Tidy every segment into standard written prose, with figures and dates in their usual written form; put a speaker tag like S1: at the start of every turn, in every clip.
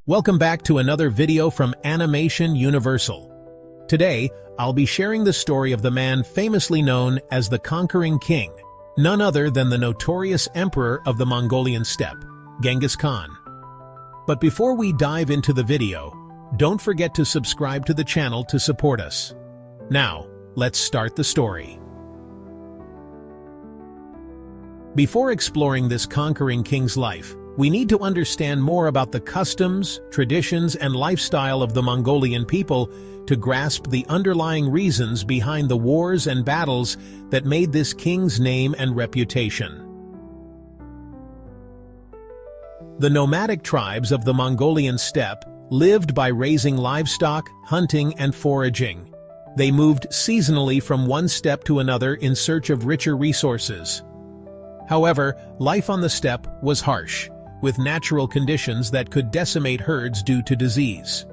S1: Welcome back to another video from Animation Universal. Today, I'll be sharing the story of the man famously known as the Conquering King, none other than the notorious Emperor of the Mongolian steppe, Genghis Khan. But before we dive into the video, don't forget to subscribe to the channel to support us. Now, let's start the story. Before exploring this conquering king's life, we need to understand more about the customs, traditions, and lifestyle of the Mongolian people to grasp the underlying reasons behind the wars and battles that made this king's name and reputation. The nomadic tribes of the Mongolian steppe lived by raising livestock, hunting, and foraging. They moved seasonally from one steppe to another in search of richer resources. However, life on the steppe was harsh, with natural conditions that could decimate herds due to disease.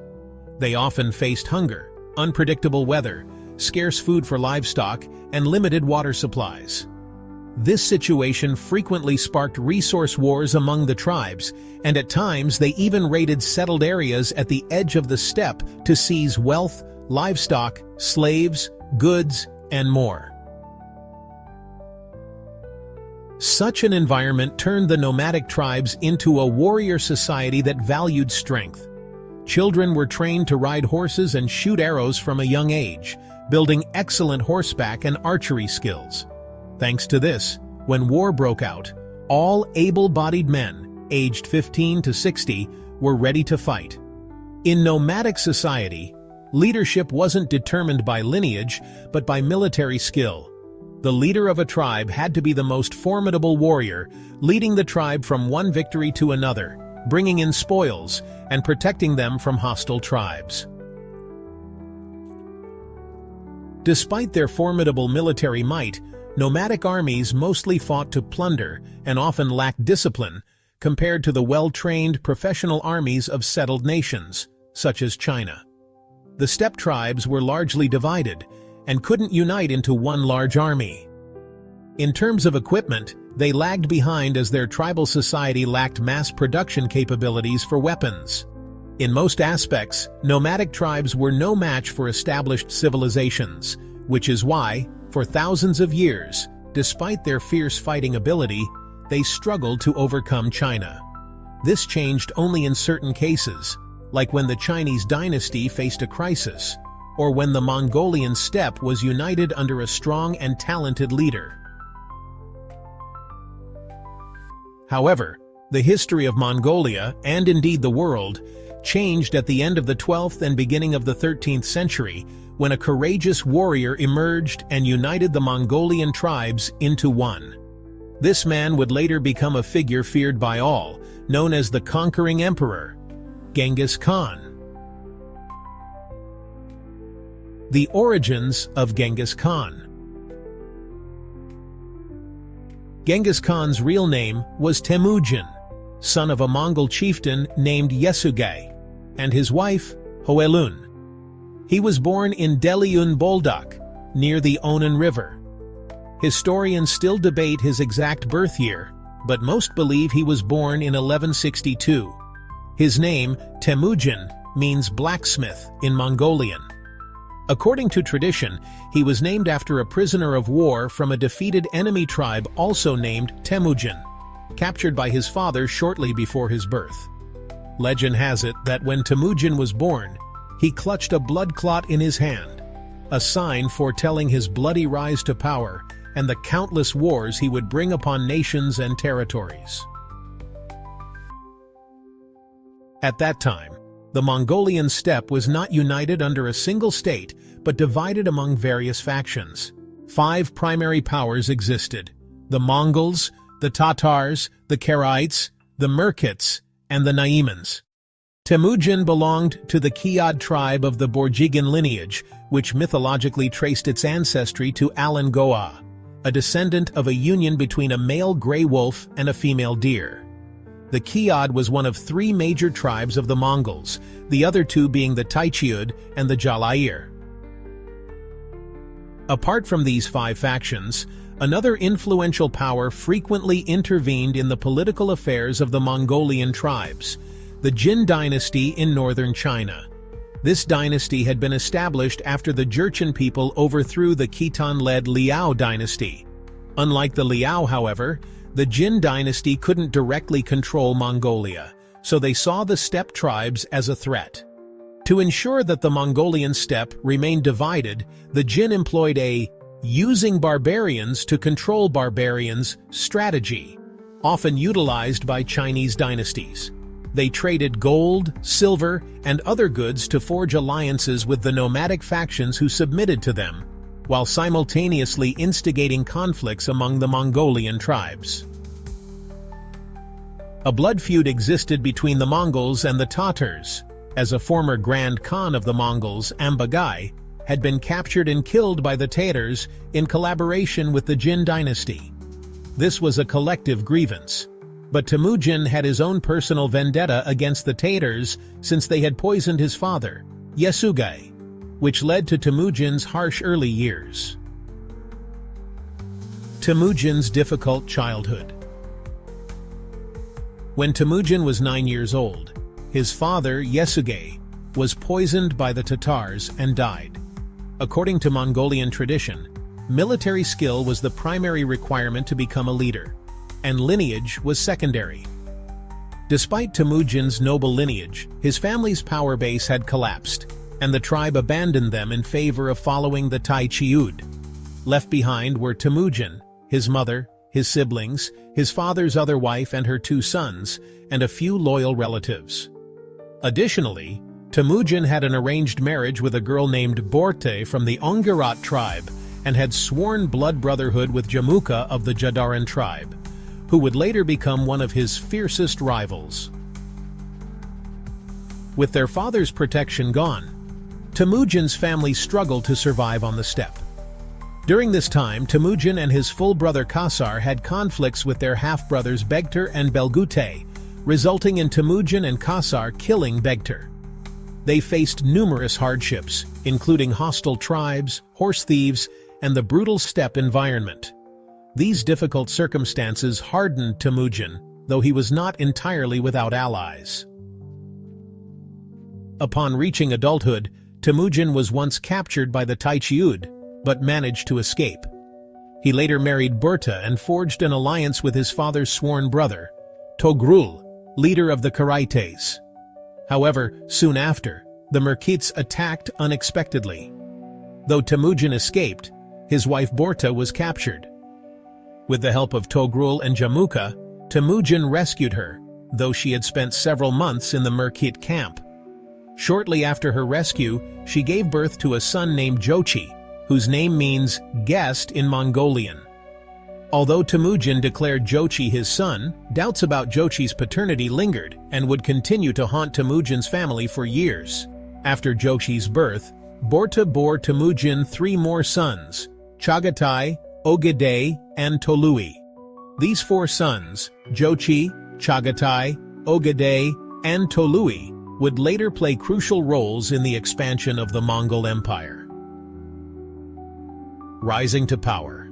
S1: They often faced hunger, unpredictable weather, scarce food for livestock, and limited water supplies. This situation frequently sparked resource wars among the tribes, and at times they even raided settled areas at the edge of the steppe to seize wealth, livestock, slaves, goods, and more. Such an environment turned the nomadic tribes into a warrior society that valued strength. Children were trained to ride horses and shoot arrows from a young age, building excellent horseback and archery skills. Thanks to this, when war broke out, all able-bodied men, aged 15 to 60, were ready to fight. In nomadic society, leadership wasn't determined by lineage, but by military skill. The leader of a tribe had to be the most formidable warrior, leading the tribe from one victory to another, bringing in spoils, and protecting them from hostile tribes. Despite their formidable military might, nomadic armies mostly fought to plunder and often lacked discipline compared to the well-trained professional armies of settled nations, such as China. The steppe tribes were largely divided, and couldn't unite into one large army. In terms of equipment, they lagged behind as their tribal society lacked mass production capabilities for weapons. In most aspects, nomadic tribes were no match for established civilizations, which is why, for thousands of years, despite their fierce fighting ability, they struggled to overcome China. This changed only in certain cases, like when the Chinese dynasty faced a crisis, or when the Mongolian steppe was united under a strong and talented leader. However, the history of Mongolia, and indeed the world, changed at the end of the 12th and beginning of the 13th century, when a courageous warrior emerged and united the Mongolian tribes into one. This man would later become a figure feared by all, known as the Conquering Emperor, Genghis Khan. The origins of Genghis Khan. Genghis Khan's real name was Temujin, son of a Mongol chieftain named Yesugei, and his wife, Hoelun. He was born in Deliun Boldak, near the Onan River. Historians still debate his exact birth year, but most believe he was born in 1162. His name, Temujin, means blacksmith in Mongolian. According to tradition, he was named after a prisoner of war from a defeated enemy tribe also named Temujin, captured by his father shortly before his birth. Legend has it that when Temujin was born, he clutched a blood clot in his hand, a sign foretelling his bloody rise to power and the countless wars he would bring upon nations and territories. At that time, the Mongolian steppe was not united under a single state, but divided among various factions. 5 primary powers existed: the Mongols, the Tatars, the Karaites, the Merkits, and the Naimans. Temujin belonged to the Kiad tribe of the Borjigin lineage, which mythologically traced its ancestry to Alan Goa, a descendant of a union between a male gray wolf and a female deer. The Kiad was one of 3 major tribes of the Mongols, the other 2 being the Taichiud and the Jalair. Apart from these 5 factions, another influential power frequently intervened in the political affairs of the Mongolian tribes: the Jin dynasty in northern China. This dynasty had been established after the Jurchen people overthrew the Khitan-led Liao dynasty. Unlike the Liao, however, the Jin dynasty couldn't directly control Mongolia, so they saw the steppe tribes as a threat. To ensure that the Mongolian steppe remained divided, the Jin employed a using barbarians to control barbarians strategy, often utilized by Chinese dynasties. They traded gold, silver, and other goods to forge alliances with the nomadic factions who submitted to them, while simultaneously instigating conflicts among the Mongolian tribes. A blood feud existed between the Mongols and the Tatars, as a former Grand Khan of the Mongols, Ambagai, had been captured and killed by the Tatars in collaboration with the Jin dynasty. This was a collective grievance. But Temujin had his own personal vendetta against the Tatars since they had poisoned his father, Yesugei, which led to Temujin's harsh early years. Temujin's difficult childhood. When Temujin was 9 years old, his father, Yesugei, was poisoned by the Tatars and died. According to Mongolian tradition, military skill was the primary requirement to become a leader, and lineage was secondary. Despite Temujin's noble lineage, his family's power base had collapsed, and the tribe abandoned them in favor of following the Tai Chiud. Left behind were Temujin, his mother, his siblings, his father's other wife and her 2 sons, and a few loyal relatives. Additionally, Temujin had an arranged marriage with a girl named Borte from the Ongirat tribe and had sworn blood brotherhood with Jamuka of the Jadaran tribe, who would later become one of his fiercest rivals. With their father's protection gone, Temujin's family struggled to survive on the steppe. During this time, Temujin and his full brother Kasar had conflicts with their half-brothers Begter and Belgute, resulting in Temujin and Kasar killing Begter. They faced numerous hardships, including hostile tribes, horse thieves, and the brutal steppe environment. These difficult circumstances hardened Temujin, though he was not entirely without allies. Upon reaching adulthood, Temujin was once captured by the Taichiud, but managed to escape. He later married Berta and forged an alliance with his father's sworn brother, Togrul, leader of the Karaites. However, soon after, the Merkits attacked unexpectedly. Though Temujin escaped, his wife Borta was captured. With the help of Togrul and Jamuka, Temujin rescued her, though she had spent several months in the Merkit camp. Shortly after her rescue, she gave birth to a son named Jochi, whose name means guest in Mongolian. Although Temujin declared Jochi his son, doubts about Jochi's paternity lingered and would continue to haunt Temujin's family for years. After Jochi's birth, Borta bore Temujin 3 more sons, Chagatai, Ogedei, and Tolui. These 4 sons, Jochi, Chagatai, Ogedei, and Tolui, would later play crucial roles in the expansion of the Mongol Empire. Rising to power.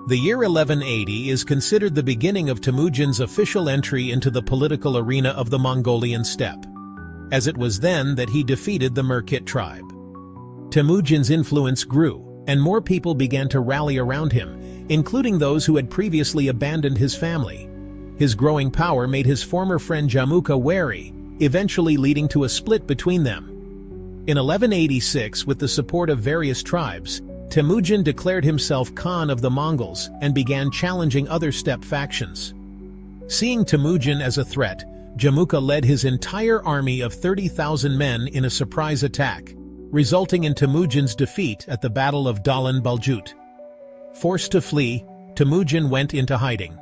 S1: The year 1180 is considered the beginning of Temujin's official entry into the political arena of the Mongolian steppe, as it was then that he defeated the Merkit tribe. Temujin's influence grew, and more people began to rally around him, including those who had previously abandoned his family. His growing power made his former friend Jamuka wary, eventually leading to a split between them. In 1186, with the support of various tribes, Temujin declared himself Khan of the Mongols and began challenging other steppe factions. Seeing Temujin as a threat, Jamuka led his entire army of 30,000 men in a surprise attack, resulting in Temujin's defeat at the Battle of Dalan Baljut. Forced to flee, Temujin went into hiding.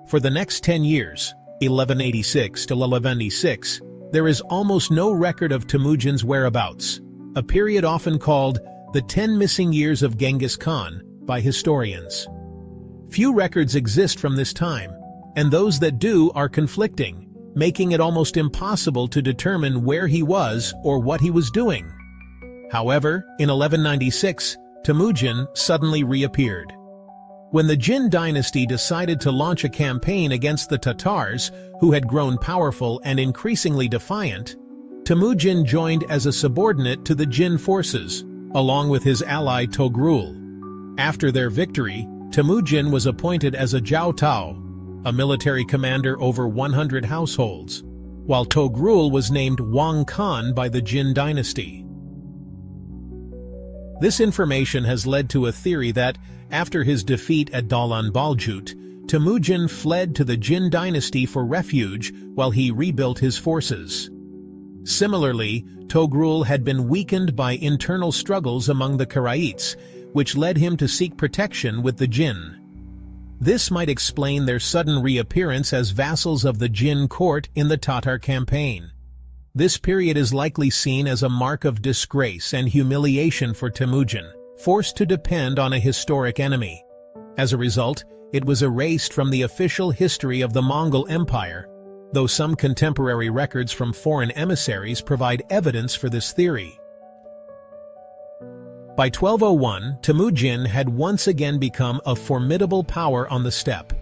S1: For the next 10 years, 1186 to 1196, there is almost no record of Temujin's whereabouts, a period often called the 10 missing years of Genghis Khan by historians. Few records exist from this time, and those that do are conflicting, making it almost impossible to determine where he was or what he was doing. However, in 1196, Temujin suddenly reappeared. When the Jin dynasty decided to launch a campaign against the Tatars, who had grown powerful and increasingly defiant, Temujin joined as a subordinate to the Jin forces, along with his ally Togrul. After their victory, Temujin was appointed as a Jiao Tao, a military commander over 100 households, while Togrul was named Wang Khan by the Jin dynasty. This information has led to a theory that, after his defeat at Dalan Baljut, Temujin fled to the Jin dynasty for refuge while he rebuilt his forces. Similarly, Togrul had been weakened by internal struggles among the Karaites, which led him to seek protection with the Jin. This might explain their sudden reappearance as vassals of the Jin court in the Tatar campaign. This period is likely seen as a mark of disgrace and humiliation for Temujin, forced to depend on a historic enemy. As a result, it was erased from the official history of the Mongol Empire, though some contemporary records from foreign emissaries provide evidence for this theory. By 1201, Temujin had once again become a formidable power on the steppe.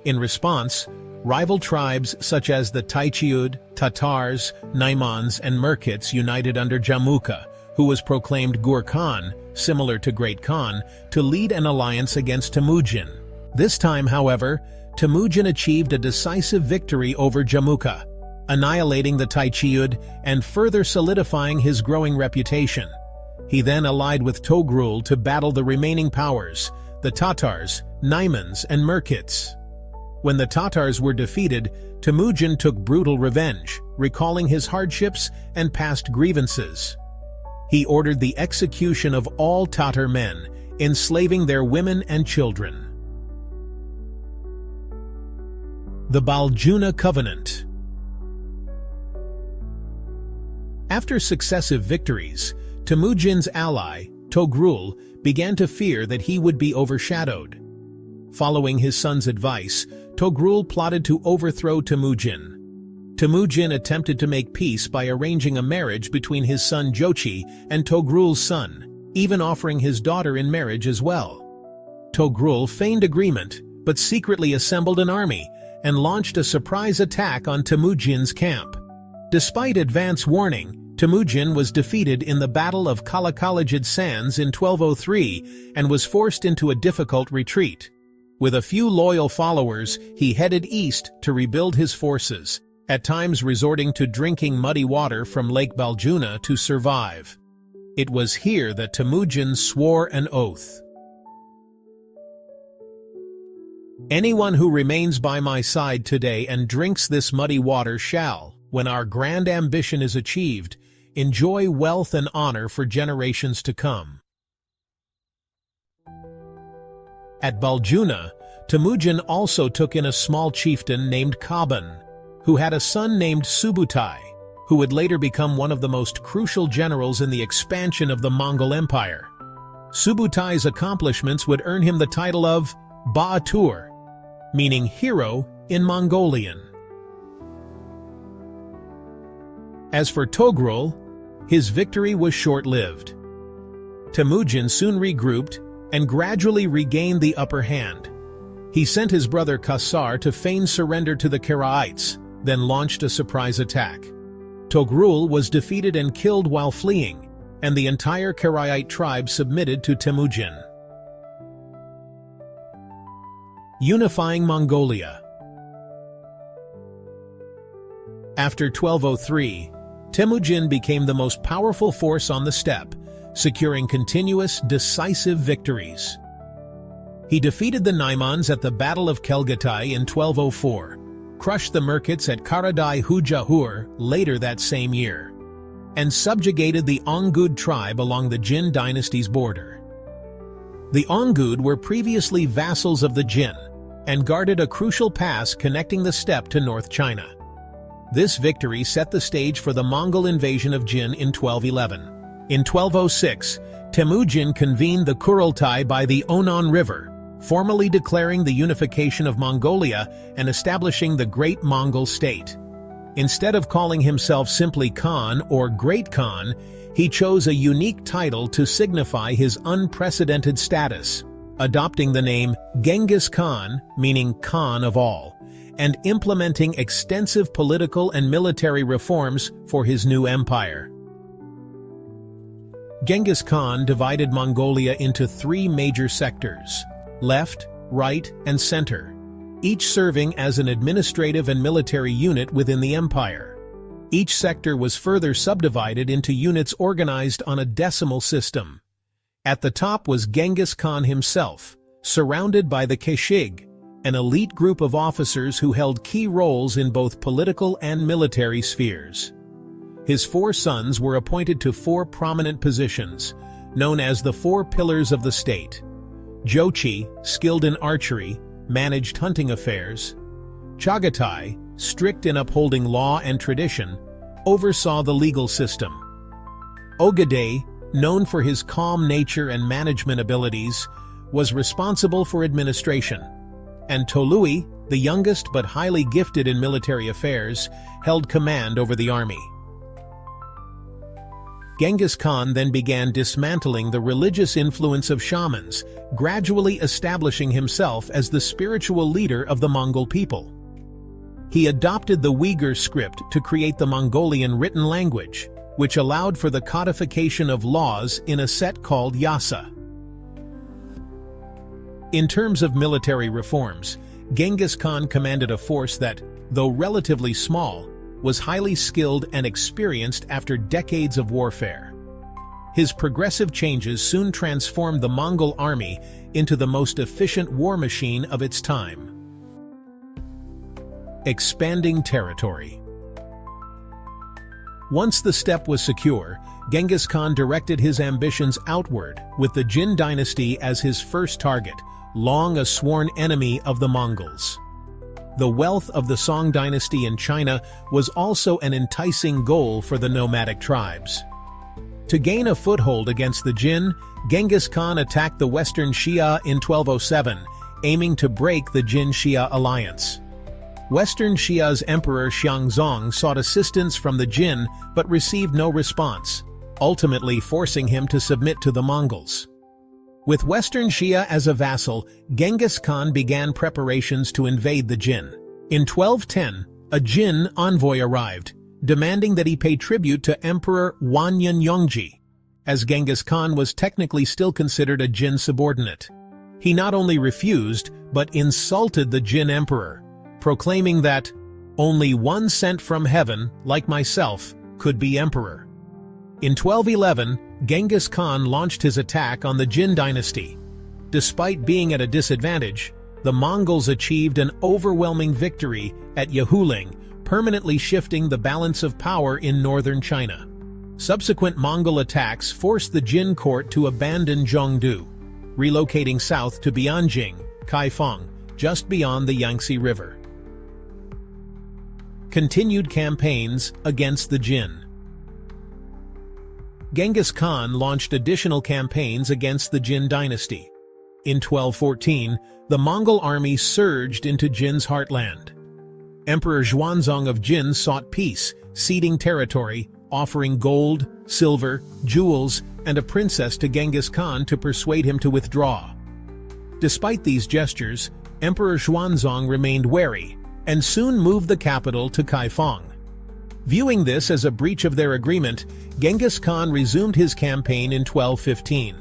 S1: In response, rival tribes such as the Taichiud, Tatars, Naimans, and Merkits united under Jamuka, who was proclaimed Gur Khan, similar to Great Khan, to lead an alliance against Temujin. This time, however, Temujin achieved a decisive victory over Jamuka, annihilating the Taichiud and further solidifying his growing reputation. He then allied with Togrul to battle the remaining powers, the Tatars, Naimans, and Merkits. When the Tatars were defeated, Temujin took brutal revenge, recalling his hardships and past grievances. He ordered the execution of all Tatar men, enslaving their women and children. The Baljuna Covenant. After successive victories, Temujin's ally, Togrul, began to fear that he would be overshadowed. Following his son's advice, Togrul plotted to overthrow Temujin. Temujin attempted to make peace by arranging a marriage between his son Jochi and Togrul's son, even offering his daughter in marriage as well. Togrul feigned agreement, but secretly assembled an army and launched a surprise attack on Temujin's camp. Despite advance warning, Temujin was defeated in the Battle of Kalakalajid Sands in 1203 and was forced into a difficult retreat. With a few loyal followers, he headed east to rebuild his forces, at times resorting to drinking muddy water from Lake Baljuna to survive. It was here that Temujin swore an oath. "Anyone who remains by my side today and drinks this muddy water shall, when our grand ambition is achieved, enjoy wealth and honor for generations to come." At Baljuna, Temujin also took in a small chieftain named Kaban, who had a son named Subutai, who would later become one of the most crucial generals in the expansion of the Mongol Empire. Subutai's accomplishments would earn him the title of Ba'atur, meaning hero in Mongolian. As for Togrul, his victory was short-lived. Temujin soon regrouped and gradually regained the upper hand. He sent his brother Kasar to feign surrender to the Karaites, then launched a surprise attack. Togrul was defeated and killed while fleeing, and the entire Karaite tribe submitted to Temujin. Unifying Mongolia. After 1203, Temujin became the most powerful force on the steppe, securing continuous, decisive victories. He defeated the Naimans at the Battle of Kelgatai in 1204, crushed the Merkits at Karadai Hujahur later that same year, and subjugated the Ongud tribe along the Jin dynasty's border. The Ongud were previously vassals of the Jin and guarded a crucial pass connecting the steppe to North China. This victory set the stage for the Mongol invasion of Jin in 1211. In 1206, Temujin convened the Kurultai by the Onon River, formally declaring the unification of Mongolia and establishing the Great Mongol State. Instead of calling himself simply Khan or Great Khan, he chose a unique title to signify his unprecedented status, adopting the name Genghis Khan, meaning Khan of all, and implementing extensive political and military reforms for his new empire. Genghis Khan divided Mongolia into three major sectors: left, right, and center, each serving as an administrative and military unit within the empire. Each sector was further subdivided into units organized on a decimal system. At the top was Genghis Khan himself, surrounded by the Keshig, an elite group of officers who held key roles in both political and military spheres. His four sons were appointed to four prominent positions, known as the Four Pillars of the State. Jochi, skilled in archery, managed hunting affairs. Chagatai, strict in upholding law and tradition, oversaw the legal system. Ogadei, known for his calm nature and management abilities, was responsible for administration. And Tolui, the youngest but highly gifted in military affairs, held command over the army. Genghis Khan then began dismantling the religious influence of shamans, gradually establishing himself as the spiritual leader of the Mongol people. He adopted the Uyghur script to create the Mongolian written language, which allowed for the codification of laws in a set called Yasa. In terms of military reforms, Genghis Khan commanded a force that, though relatively small, was highly skilled and experienced after decades of warfare. His progressive changes soon transformed the Mongol army into the most efficient war machine of its time. Expanding territory. Once the steppe was secure, Genghis Khan directed his ambitions outward, with the Jin dynasty as his first target, long a sworn enemy of the Mongols. The wealth of the Song dynasty in China was also an enticing goal for the nomadic tribes. To gain a foothold against the Jin, Genghis Khan attacked the Western Xia in 1207, aiming to break the Jin-Xia alliance. Western Xia's Emperor Xiangzong sought assistance from the Jin but received no response, ultimately forcing him to submit to the Mongols. With Western Xia as a vassal, Genghis Khan began preparations to invade the Jin. In 1210, a Jin envoy arrived, demanding that he pay tribute to Emperor Wanyan Yongji, as Genghis Khan was technically still considered a Jin subordinate. He not only refused, but insulted the Jin emperor, proclaiming that only one sent from heaven, like myself, could be emperor. In 1211, Genghis Khan launched his attack on the Jin dynasty. Despite being at a disadvantage, the Mongols achieved an overwhelming victory at Yahuling, permanently shifting the balance of power in northern China. Subsequent Mongol attacks forced the Jin court to abandon Zhongdu, relocating south to Bianjing, Kaifeng, just beyond the Yangtze River. Continued campaigns against the Jin. Genghis Khan launched additional campaigns against the Jin dynasty. In 1214, the Mongol army surged into Jin's heartland. Emperor Xuanzong of Jin sought peace, ceding territory, offering gold, silver, jewels, and a princess to Genghis Khan to persuade him to withdraw. Despite these gestures, Emperor Xuanzong remained wary and soon moved the capital to Kaifeng. Viewing this as a breach of their agreement, Genghis Khan resumed his campaign in 1215.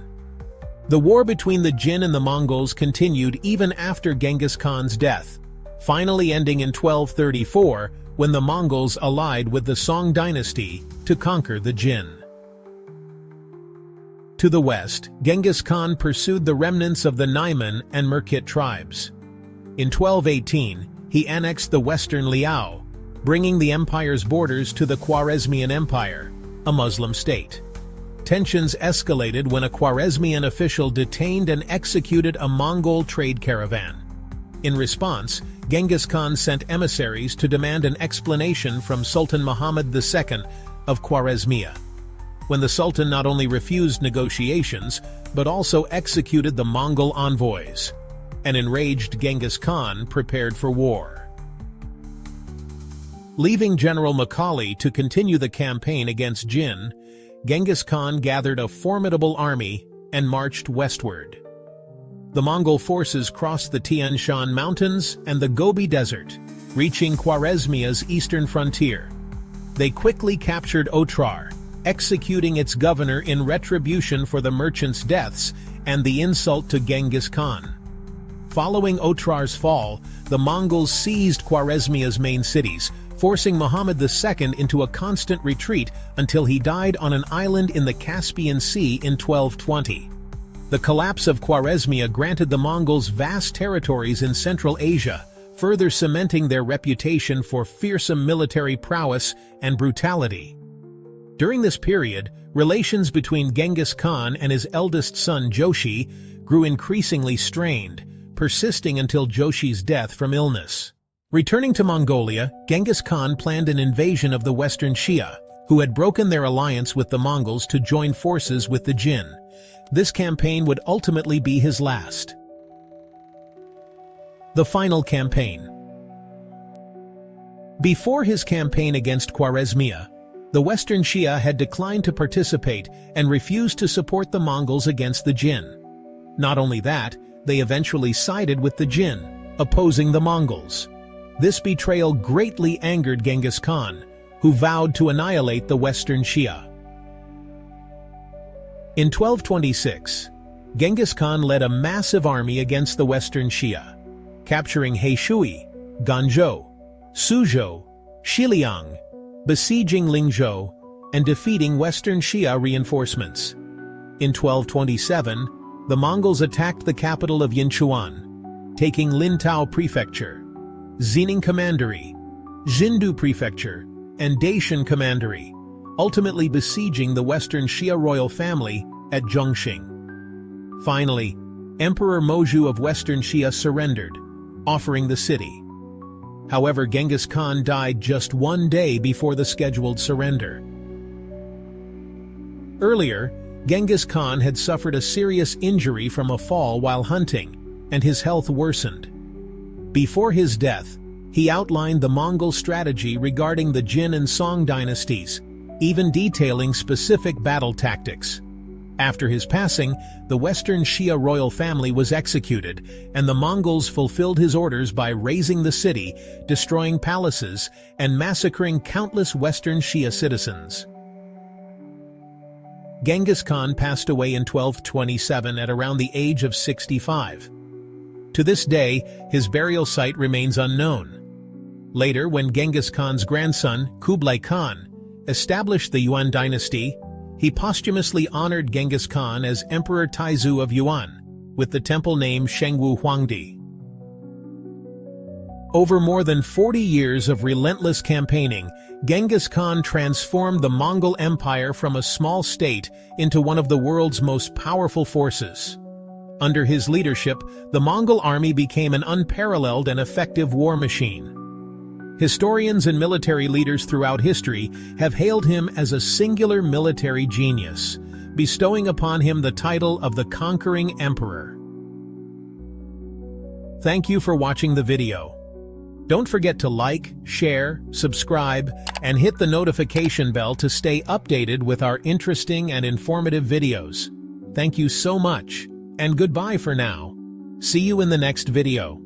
S1: The war between the Jin and the Mongols continued even after Genghis Khan's death, finally ending in 1234 when the Mongols allied with the Song dynasty to conquer the Jin. To the west, Genghis Khan pursued the remnants of the Naiman and Merkit tribes. In 1218, he annexed the western Liao, bringing the empire's borders to the Khwarezmian Empire, a Muslim state. Tensions escalated when a Khwarezmian official detained and executed a Mongol trade caravan. In response, Genghis Khan sent emissaries to demand an explanation from Sultan Muhammad II of Khwarezmia. When the Sultan not only refused negotiations, but also executed the Mongol envoys, an enraged Genghis Khan prepared for war. Leaving General Macaulay to continue the campaign against Jin, Genghis Khan gathered a formidable army and marched westward. the Mongol forces crossed the Tian Shan Mountains and the Gobi Desert, reaching Khwarezmia's eastern frontier. They quickly captured Otrar, executing its governor in retribution for the merchants' deaths and the insult to Genghis Khan. Following Otrar's fall, the Mongols seized Khwarezmia's main cities, forcing Muhammad II into a constant retreat until he died on an island in the Caspian Sea in 1220. The collapse of Khwarezmia granted the Mongols vast territories in Central Asia, further cementing their reputation for fearsome military prowess and brutality. During this period, relations between Genghis Khan and his eldest son Joshi grew increasingly strained, persisting until Joshi's death from illness. Returning to Mongolia, Genghis Khan planned an invasion of the Western Xia, who had broken their alliance with the Mongols to join forces with the Jin. This campaign would ultimately be his last. The final campaign. Before his campaign against Khwarezmia, the Western Xia had declined to participate and refused to support the Mongols against the Jin. Not only that, they eventually sided with the Jin, opposing the Mongols. This betrayal greatly angered Genghis Khan, who vowed to annihilate the Western Xia. In 1226, Genghis Khan led a massive army against the Western Xia, capturing Heishui, Ganzhou, Suzhou, Xiliang, besieging Lingzhou, and defeating Western Xia reinforcements. In 1227, the Mongols attacked the capital of Yinchuan, taking Lintao Prefecture, Xining Commandery, Jindu Prefecture, and Daishan Commandery, ultimately besieging the Western Xia royal family at Zhongxing. Finally, Emperor Moju of Western Xia surrendered, offering the city. However, Genghis Khan died just one day before the scheduled surrender. Earlier, Genghis Khan had suffered a serious injury from a fall while hunting, and his health worsened. Before his death, he outlined the Mongol strategy regarding the Jin and Song dynasties, even detailing specific battle tactics. After his passing, the Western Xia royal family was executed, and the Mongols fulfilled his orders by razing the city, destroying palaces, and massacring countless Western Xia citizens. Genghis Khan passed away in 1227 at around the age of 65. To this day, his burial site remains unknown. Later, when Genghis Khan's grandson, Kublai Khan, established the Yuan dynasty, he posthumously honored Genghis Khan as Emperor Taizu of Yuan, with the temple name Shengwu Huangdi. Over more than 40 years of relentless campaigning, Genghis Khan transformed the Mongol Empire from a small state into one of the world's most powerful forces. Under his leadership, the Mongol army became an unparalleled and effective war machine. Historians and military leaders throughout history have hailed him as a singular military genius, bestowing upon him the title of the Conquering Emperor. Thank you for watching the video. Don't forget to like, share, subscribe, and hit the notification bell to stay updated with our interesting and informative videos. Thank you so much, and goodbye for now. See you in the next video.